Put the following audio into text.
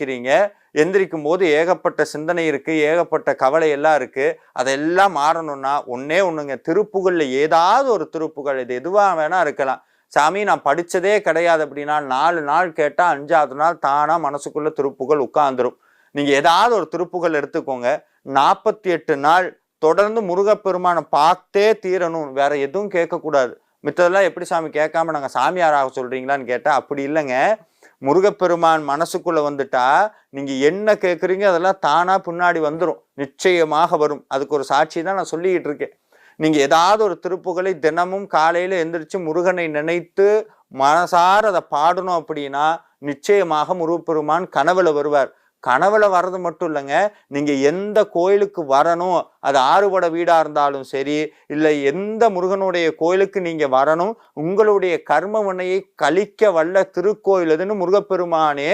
எந்திரிக்கிறீங்க. எந்திரிக்கும் போது ஏகப்பட்ட சிந்தனை இருக்கு, ஏகப்பட்ட கவலை எல்லாம் இருக்கு. அதெல்லாம் மாறணும்னா ஒண்ணே ஒண்ணுங்க, திருப்புகழ்ல ஏதாவது ஒரு திருப்புகழ், இது எதுவா வேணா இருக்கலாம். சாமி நான் படிச்சதே கிடையாது அப்படின்னா 4 நாள் கேட்டா 5வது நாள் தானா மனசுக்குள்ள திருப்புகழ் உட்கார்ந்துரும். நீங்க ஏதாவது ஒரு திருப்புகழ் எடுத்துக்கோங்க. 48 நாள் தொடர்ந்து முருகப்பெருமான பார்த்தே தீரணும், வேற எதுவும் கேட்கக்கூடாது. மித்ததெல்லாம் எப்படி சாமி கேட்காம நாங்க சாமியாராக சொல்றீங்களான்னு கேட்டா அப்படி இல்லைங்க. முருகப்பெருமான் மனசுக்குள்ள வந்துட்டா நீங்க என்ன கேட்குறீங்க அதெல்லாம் தானா பின்னாடி வந்துடும், நிச்சயமாக வரும். அதுக்கு ஒரு சாட்சி தான் நான் சொல்லிக்கிட்டு இருக்கேன். நீங்க ஏதாவது ஒரு திருப்புகளை தினமும் காலையில எந்திரிச்சு முருகனை நினைத்து மனசார அதை பாடணும் அப்படின்னா நிச்சயமாக முருகப்பெருமான் கனவுல வருவார். கனவுல வர்றது மட்டும் இல்லைங்க, நீங்க எந்த கோயிலுக்கு வரணும், அது ஆறுபட வீடா இருந்தாலும் சரி, இல்லை எந்த முருகனுடைய கோயிலுக்கு நீங்க வரணும், உங்களுடைய கர்ம வினையை கழிக்க வல்ல திருக்கோயில் எதுன்னு முருகப்பெருமானே